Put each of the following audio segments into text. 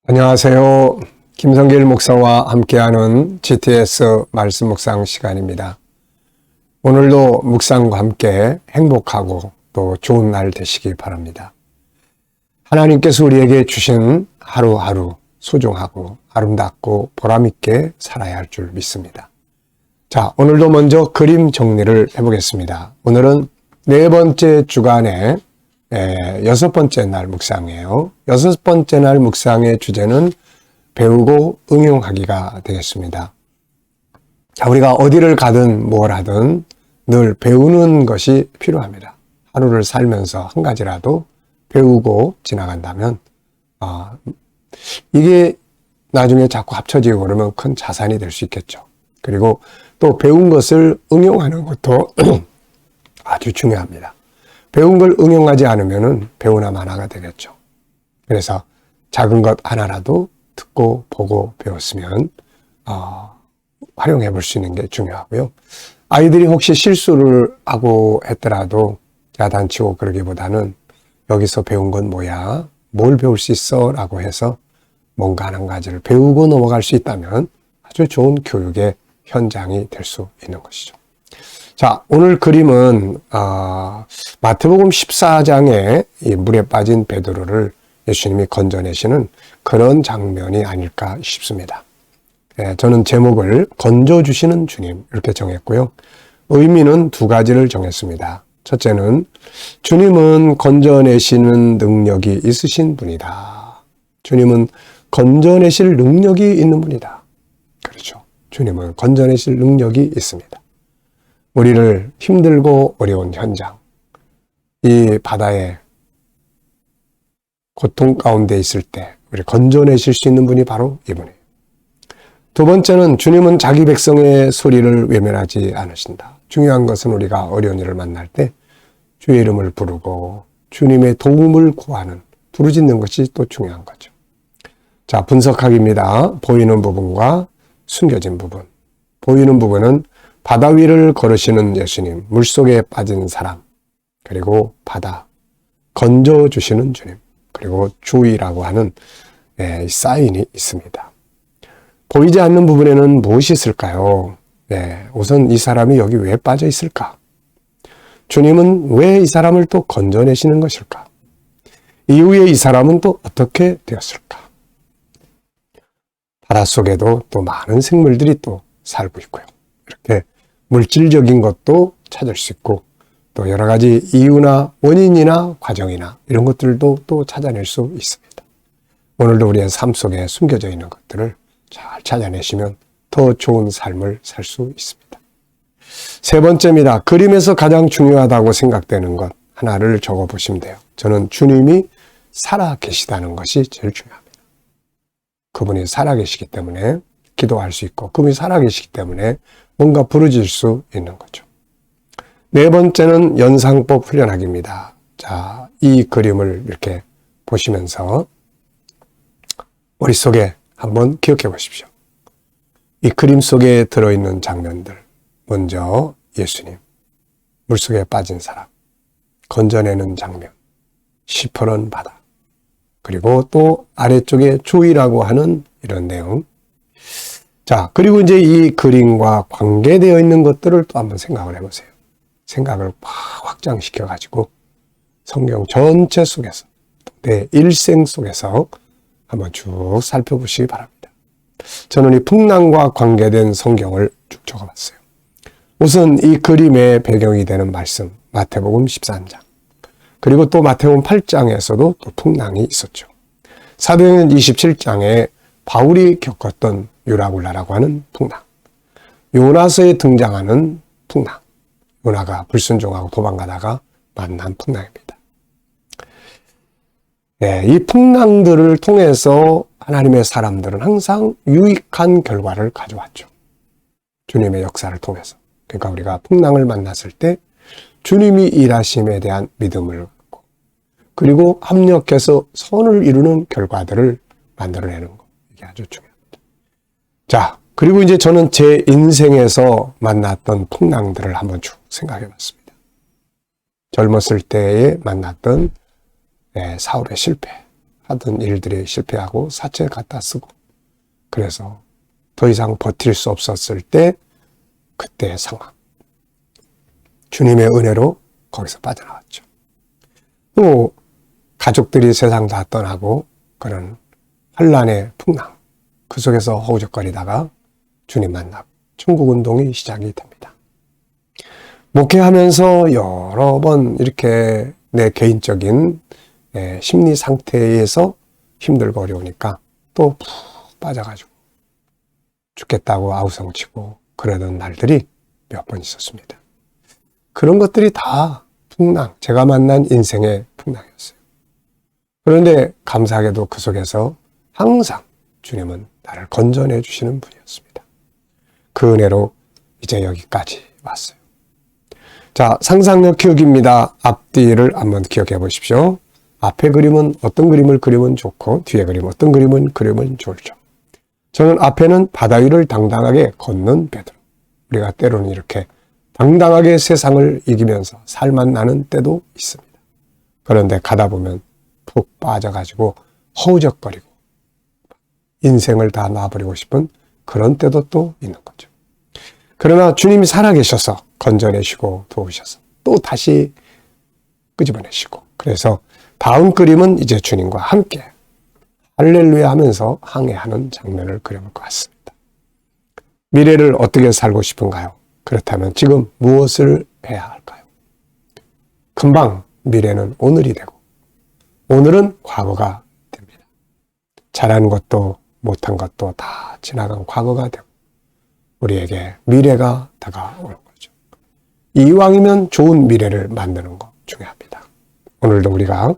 안녕하세요. 김성길 목사와 함께하는 GTS 말씀 묵상 시간입니다. 오늘도 묵상과 함께 행복하고 또 좋은 날 되시기 바랍니다. 하나님께서 우리에게 주신 하루하루 소중하고 아름답고 보람있게 살아야 할 줄 믿습니다. 자, 오늘도 먼저 그림 정리를 해보겠습니다. 오늘은 네 번째 주간의 여섯 번째 날 묵상이에요. 여섯 번째 날 묵상의 주제는 배우고 응용하기가 되겠습니다. 자, 우리가 어디를 가든 뭘 하든 늘 배우는 것이 필요합니다. 하루를 살면서 한 가지라도 배우고 지나간다면 이게 나중에 자꾸 합쳐지고 그러면 큰 자산이 될 수 있겠죠. 그리고 또 배운 것을 응용하는 것도 아주 중요합니다. 배운 걸 응용하지 않으면 배우나 마나가 되겠죠. 그래서 작은 것 하나라도 듣고 보고 배웠으면 활용해 볼 수 있는 게 중요하고요. 아이들이 혹시 실수를 하고 했더라도 야단치고 그러기보다는 여기서 배운 건 뭐야? 뭘 배울 수 있어? 라고 해서 뭔가 한 가지를 배우고 넘어갈 수 있다면 아주 좋은 교육의 현장이 될 수 있는 것이죠. 자, 오늘 그림은 마태복음 14장에 이 물에 빠진 베드로를 예수님이 건져내시는 그런 장면이 아닐까 싶습니다. 저는 제목을 건져주시는 주님 이렇게 정했고요. 의미는 두 가지를 정했습니다. 첫째는 주님은 건져내시는 능력이 있으신 분이다. 주님은 건져내실 능력이 있는 분이다. 그렇죠. 주님은 건져내실 능력이 있습니다. 우리를 힘들고 어려운 현장, 이 바다에 고통 가운데 있을 때 우리 건져내실 수 있는 분이 바로 이분이에요. 두 번째는 주님은 자기 백성의 소리를 외면하지 않으신다. 중요한 것은 우리가 어려운 일을 만날 때 주의 이름을 부르고 주님의 도움을 구하는, 부르짖는 것이 또 중요한 거죠. 자, 분석하기입니다. 보이는 부분과 숨겨진 부분. 보이는 부분은 바다 위를 걸으시는 예수님, 물속에 빠진 사람, 그리고 바다, 건져주시는 주님, 그리고 주의라고 하는 사인이 있습니다. 보이지 않는 부분에는 무엇이 있을까요? 우선 이 사람이 여기 왜 빠져 있을까? 주님은 왜 이 사람을 또 건져내시는 것일까? 이후에 이 사람은 또 어떻게 되었을까? 바다 속에도 또 많은 생물들이 또 살고 있고요. 이렇게 물질적인 것도 찾을 수 있고 또 여러 가지 이유나 원인이나 과정이나 이런 것들도 또 찾아낼 수 있습니다. 오늘도 우리의 삶 속에 숨겨져 있는 것들을 잘 찾아내시면 더 좋은 삶을 살 수 있습니다. 세 번째입니다. 그림에서 가장 중요하다고 생각되는 것 하나를 적어 보시면 돼요. 저는 주님이 살아 계시다는 것이 제일 중요합니다. 그분이 살아 계시기 때문에 기도할 수 있고 그분이 살아 계시기 때문에 뭔가 부르질 수 있는 거죠. 네 번째는 연상법 훈련하기입니다. 자, 이 그림을 이렇게 보시면서 머릿속에 한번 기억해 보십시오. 이 그림 속에 들어있는 장면들. 먼저 예수님, 물속에 빠진 사람, 건져내는 장면, 시퍼런 바다, 그리고 또 아래쪽에 조이라고 하는 이런 내용. 자, 그리고 이제 이 그림과 관계되어 있는 것들을 또 한번 생각을 해보세요. 생각을 확장시켜 가지고 성경 전체 속에서, 내 일생 속에서 한번 쭉 살펴보시기 바랍니다. 저는 이 풍랑과 관계된 성경을 쭉 적어봤어요. 우선 이 그림의 배경이 되는 말씀, 마태복음 13장. 그리고 또 마태복음 8장에서도 또 풍랑이 있었죠. 사도행전 27장에 바울이 겪었던 유라굴라라고 하는 풍랑. 요나서에 등장하는 풍랑. 요나가 불순종하고 도망가다가 만난 풍랑입니다. 이 풍랑들을 통해서 하나님의 사람들은 항상 유익한 결과를 가져왔죠. 주님의 역사를 통해서. 그러니까 우리가 풍랑을 만났을 때 주님이 일하심에 대한 믿음을 갖고 그리고 합력해서 선을 이루는 결과들을 만들어내는 것. 이게 아주 중요합니다. 자, 그리고 이제 저는 제 인생에서 만났던 풍랑들을 한번 쭉 생각해 봤습니다. 젊었을 때에 만났던 사울의 실패. 하던 일들이 실패하고 사채 갖다 쓰고, 그래서 더 이상 버틸 수 없었을 때 그때의 상황, 주님의 은혜로 거기서 빠져나왔죠. 또 가족들이 세상 다 떠나고 그런 환란의 풍랑, 그 속에서 허우적거리다가 주님 만나고 천국운동이 시작이 됩니다. 목회하면서 여러 번 이렇게 내 개인적인 심리 상태에서 힘들고 어려우니까 또 푹 빠져가지고 죽겠다고 아우성치고 그러던 날들이 몇 번 있었습니다. 그런 것들이 다 풍랑, 제가 만난 인생의 풍랑이었어요. 그런데 감사하게도 그 속에서 항상 주님은 나를 건져내 주시는 분이었습니다. 그 은혜로 이제 여기까지 왔어요. 자, 상상력 키우기입니다. 앞뒤를 한번 기억해 보십시오. 앞에 그림은 어떤 그림을 그리면 좋고 뒤에 그림 어떤 그림을 그리면 좋을죠. 저는 앞에는 바다 위를 당당하게 걷는 베드로. 우리가 때로는 이렇게 당당하게 세상을 이기면서 살만 나는 때도 있습니다. 그런데 가다 보면 푹 빠져가지고 허우적거리고 인생을 다 놔버리고 싶은 그런 때도 또 있는 거죠. 그러나 주님이 살아계셔서 건져내시고 도우셔서 또 다시 끄집어내시고, 그래서 다음 그림은 이제 주님과 함께 할렐루야 하면서 항해하는 장면을 그려볼 것 같습니다. 미래를 어떻게 살고 싶은가요? 그렇다면 지금 무엇을 해야 할까요? 금방 미래는 오늘이 되고 오늘은 과거가 됩니다. 잘한 것도 못한 것도 다 지나간 과거가 되고 우리에게 미래가 다가오는 거죠. 이왕이면 좋은 미래를 만드는 거 중요합니다. 오늘도 우리가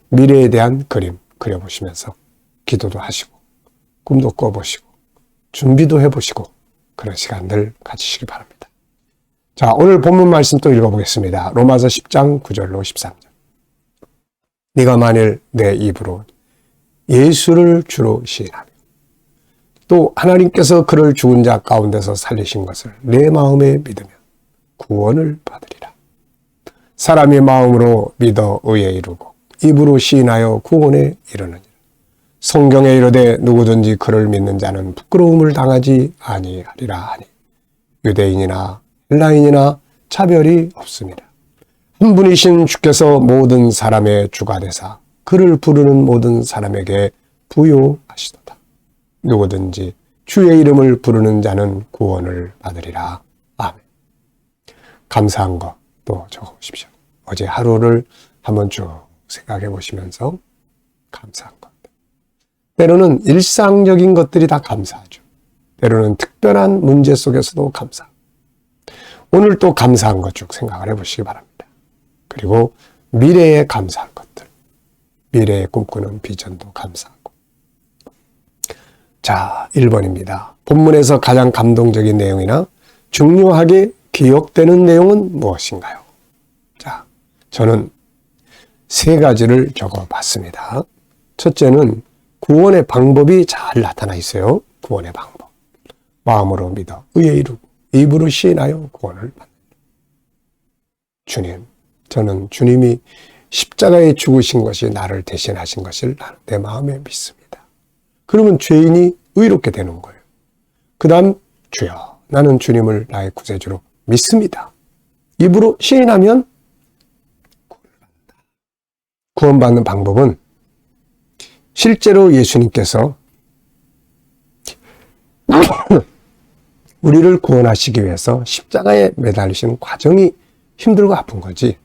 미래에 대한 그림 그려보시면서 기도도 하시고 꿈도 꿔보시고 준비도 해보시고 그런 시간들 가지시기 바랍니다. 자, 오늘 본문 말씀 또 읽어보겠습니다. 로마서 10장 9절로 13절. 네가 만일 내 입으로 예수를 주로 시인하며 또 하나님께서 그를 죽은 자 가운데서 살리신 것을 내 마음에 믿으면 구원을 받으리라. 사람이 마음으로 믿어 의에 이르고 입으로 시인하여 구원에 이르느니라. 성경에 이르되 누구든지 그를 믿는 자는 부끄러움을 당하지 아니하리라 하니 유대인이나 헬라인이나 차별이 없습니다. 한 분이신 주께서 모든 사람의 주가 되사 그를 부르는 모든 사람에게 부요하시도다. 누구든지 주의 이름을 부르는 자는 구원을 받으리라. 아멘. 감사한 것 또 적어보십시오. 어제 하루를 한번 쭉 생각해 보시면서 감사한 것. 때로는 일상적인 것들이 다 감사하죠. 때로는 특별한 문제 속에서도 감사. 오늘 또 감사한 것 쭉 생각을 해보시기 바랍니다. 그리고 미래에 감사할 것들, 미래에 꿈꾸는 비전도 감사하고. 자, 1번입니다. 본문에서 가장 감동적인 내용이나 중요하게 기억되는 내용은 무엇인가요? 자, 저는 3가지를 적어봤습니다. 첫째는 구원의 방법이 잘 나타나 있어요. 구원의 방법. 마음으로 믿어 의에 이르고 입으로 시인하여 구원을 받는다. 주님, 저는 주님이 십자가에 죽으신 것이 나를 대신하신 것을 내 마음에 믿습니다. 그러면 죄인이 의롭게 되는 거예요. 그 다음, 주여, 나는 주님을 나의 구세주로 믿습니다. 입으로 시인하면 구원받는 방법은 실제로 예수님께서 우리를 구원하시기 위해서 십자가에 매달리시는 과정이 힘들고 아픈 거지,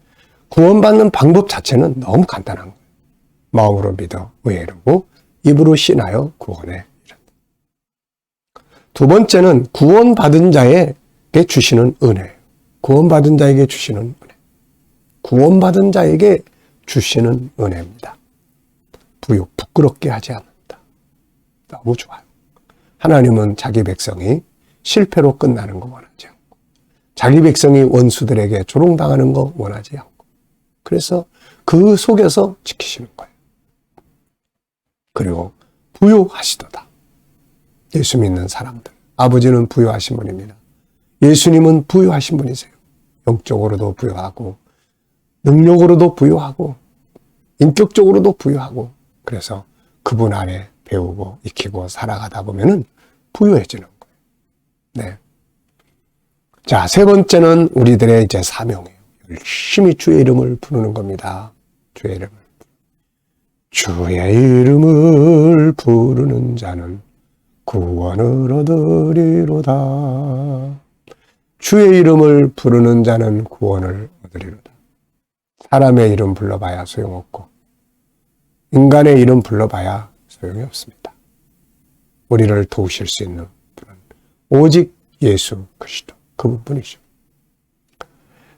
구원받는 방법 자체는 너무 간단한 거예요. 마음으로 믿어 의에 이르고 입으로 신하여 구원에 이른다. 2번째는 구원받은 자에게 주시는 은혜예요. 구원받은 자에게 주시는 은혜. 구원받은 자에게 주시는 은혜입니다. 부끄럽게 하지 않는다. 너무 좋아요. 하나님은 자기 백성이 실패로 끝나는 거 원하지 않고, 자기 백성이 원수들에게 조롱당하는 거 원하지 않고, 그래서 그 속에서 지키시는 거예요. 그리고 부요하시도다. 예수 믿는 사람들, 아버지는 부요하신 분입니다. 예수님은 부요하신 분이세요. 영적으로도 부요하고 능력으로도 부요하고 인격적으로도 부요하고, 그래서 그분 안에 배우고 익히고 살아가다 보면은 부유해지는 거예요. 네. 자, 세 번째는 우리들의 이제 사명이에요. 열심히 주의 이름을 부르는 겁니다. 주의 이름을. 주의 이름을 부르는 자는 구원을 얻으리로다. 주의 이름을 부르는 자는 구원을 얻으리로다. 사람의 이름 불러봐야 소용없고 인간의 이름 불러봐야 소용이 없습니다. 우리를 도우실 수 있는 분은 오직 예수 그리스도 그분뿐이죠.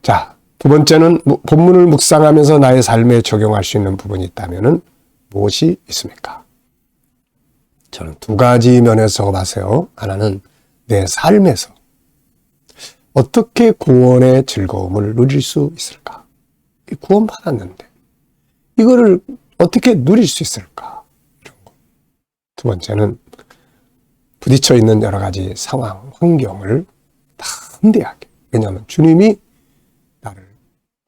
자, 두 번째는 본문을 묵상하면서 나의 삶에 적용할 수 있는 부분이 있다면 무엇이 있습니까? 저는 두 가지 면에서 봤어요. 하나는 내 삶에서 어떻게 구원의 즐거움을 누릴 수 있을까? 구원받았는데 이거를 어떻게 누릴 수 있을까? 이런 거. 두 번째는 부딪혀 있는 여러 가지 상황, 환경을 담대하게. 왜냐하면 주님이 나를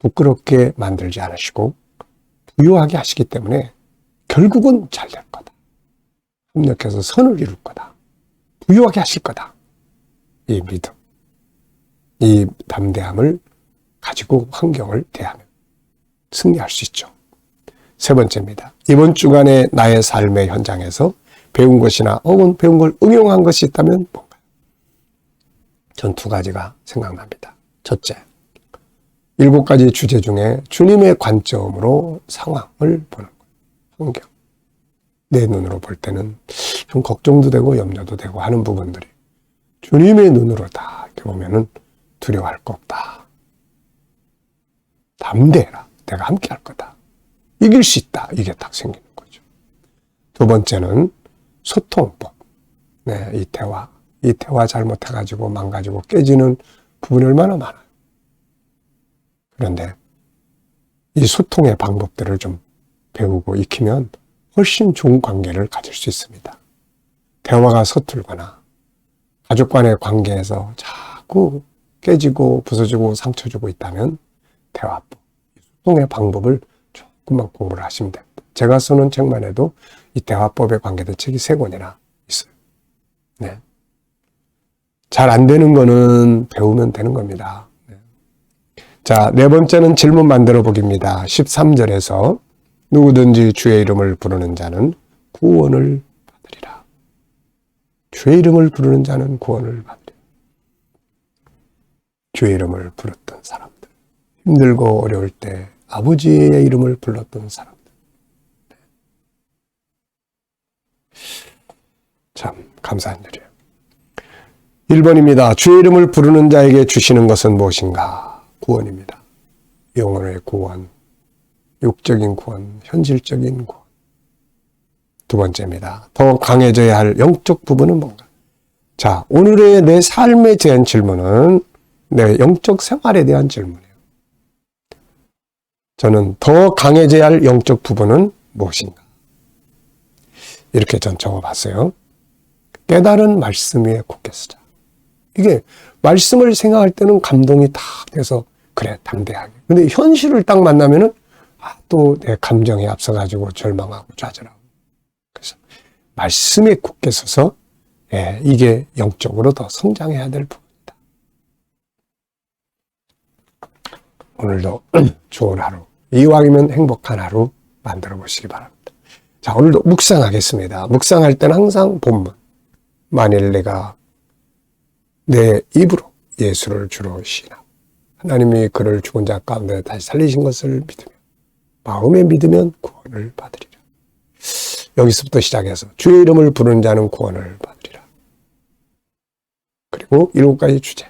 부끄럽게 만들지 않으시고 부유하게 하시기 때문에 결국은 잘 될 거다. 협력해서 선을 이룰 거다. 부유하게 하실 거다. 이 믿음, 이 담대함을 가지고 환경을 대하면 승리할 수 있죠. 세 번째입니다. 이번 주간의 나의 삶의 현장에서 배운 것이나 혹은 배운 걸 응용한 것이 있다면 뭔가요? 전 두 가지가 생각납니다. 첫째, 7가지 주제 중에 주님의 관점으로 상황을 보는 거예요. 환경. 내 눈으로 볼 때는 좀 걱정도 되고 염려도 되고 하는 부분들이 주님의 눈으로 다 이렇게 보면은 두려워할 거 없다. 담대해라. 내가 함께 할 거다. 이길 수 있다. 이게 딱 생기는 거죠. 두 번째는 소통법. 네, 이 대화 잘못해가지고 망가지고 깨지는 부분이 얼마나 많아요. 그런데 이 소통의 방법들을 좀 배우고 익히면 훨씬 좋은 관계를 가질 수 있습니다. 대화가 서툴거나 가족 간의 관계에서 자꾸 깨지고 부서지고 상처 주고 있다면 대화법, 소통의 방법을 조금만 공부를 하시면 됩니다. 제가 쓰는 책만 해도 이 대화법에 관계된 책이 3권이나 있어요. 네. 잘 안 되는 거는 배우면 되는 겁니다. 네. 자, 네 번째는 질문 만들어 보기입니다. 13절에서 누구든지 주의 이름을 부르는 자는 구원을 받으리라. 주의 이름을 부르는 자는 구원을 받으리라. 주의 이름을 불렀던 사람들, 힘들고 어려울 때 아버지의 이름을 불렀던 사람들. 참 감사한 일이에요. 1번입니다. 주의 이름을 부르는 자에게 주시는 것은 무엇인가? 구원입니다. 영혼의 구원, 육적인 구원, 현실적인 구원. 두 번째입니다. 더 강해져야 할 영적 부분은 뭔가? 자, 오늘의 내 삶에 대한 질문은 내 영적 생활에 대한 질문이에요. 저는 더 강해져야 할 영적 부분은 무엇인가? 이렇게 전 적어봤어요. 깨달은 말씀 위에 굳게 서자. 이게 말씀을 생각할 때는 감동이 탁 돼서 그래 담대하게. 근데 현실을 딱 만나면은 또 내 감정이 앞서가지고 절망하고 좌절하고. 그래서 말씀에 굳게 서서 이게 영적으로 더 성장해야 될 부분이다. 오늘도 좋은 하루, 이왕이면 행복한 하루 만들어 보시기 바랍니다. 자, 오늘도 묵상하겠습니다. 묵상할 때는 항상 본문. 만일 내가 내 입으로 예수를 주로 시인하고 하나님이 그를 죽은 자 가운데 다시 살리신 것을 믿으며 마음에 믿으면 구원을 받으리라. 여기서부터 시작해서 주의 이름을 부르는 자는 구원을 받으리라. 그리고 7가지 주제.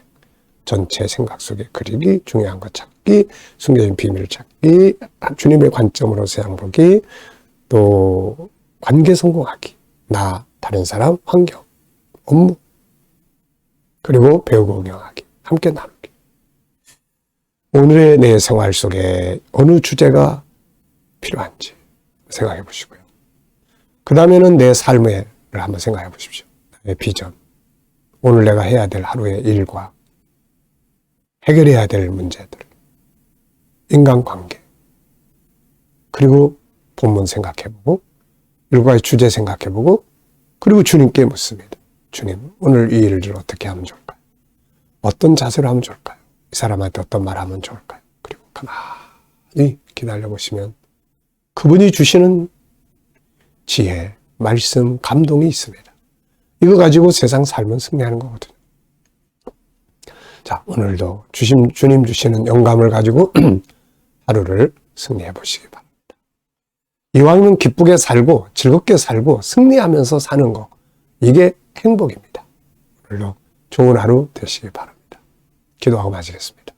전체 생각 속에 그리기, 중요한 것 찾기, 숨겨진 비밀 찾기, 주님의 관점으로 세상 보기, 또 관계 성공하기, 나, 다른 사람, 환경, 업무, 그리고 배우고 응용하기, 함께 나누기. 오늘의 내 생활 속에 어느 주제가 필요한지 생각해 보시고요. 그 다음에는 내 삶을 한번 생각해 보십시오. 나의 비전, 오늘 내가 해야 될 하루의 일과 해결해야 될 문제들, 인간관계, 그리고 본문 생각해 보고 일과의 주제 생각해보고 그리고 주님께 묻습니다. 주님, 오늘 이 일을 어떻게 하면 좋을까요? 어떤 자세로 하면 좋을까요? 이 사람한테 어떤 말 하면 좋을까요? 그리고 가만히 기다려보시면 그분이 주시는 지혜, 말씀, 감동이 있습니다. 이거 가지고 세상 삶은 승리하는 거거든요. 자, 오늘도 주님 주시는 영감을 가지고 하루를 승리해 보시기 바랍니다. 이왕이면 기쁘게 살고 즐겁게 살고 승리하면서 사는 거, 이게 행복입니다. 오늘도 좋은 하루 되시기 바랍니다. 기도하고 마치겠습니다.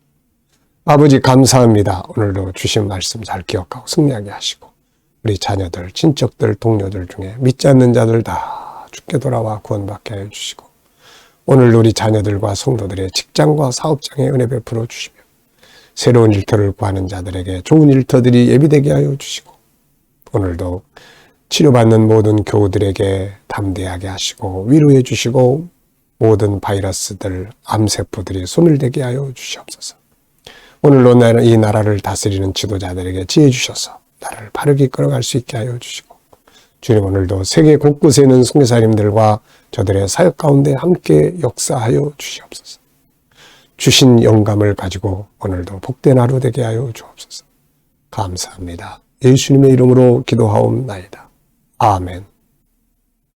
아버지 감사합니다. 오늘도 주신 말씀 잘 기억하고 승리하게 하시고 우리 자녀들, 친척들, 동료들 중에 믿지 않는 자들 다 주께 돌아와 구원받게 해주시고 오늘도 우리 자녀들과 성도들의 직장과 사업장에 은혜 베풀어 주시며 새로운 일터를 구하는 자들에게 좋은 일터들이 예비되게 하여 주시고 오늘도 치료받는 모든 교우들에게 담대하게 하시고 위로해 주시고 모든 바이러스들, 암세포들이 소멸되게 하여 주시옵소서. 오늘로 이 나라를 다스리는 지도자들에게 지혜 주셔서 나라를 바르게 이끌어갈 수 있게 하여 주시고 주님 오늘도 세계 곳곳에 있는 선교사님들과 저들의 사역 가운데 함께 역사하여 주시옵소서. 주신 영감을 가지고 오늘도 복된 하루 되게 하여 주옵소서. 감사합니다. 예수님의 이름으로 기도하옵나이다. 아멘.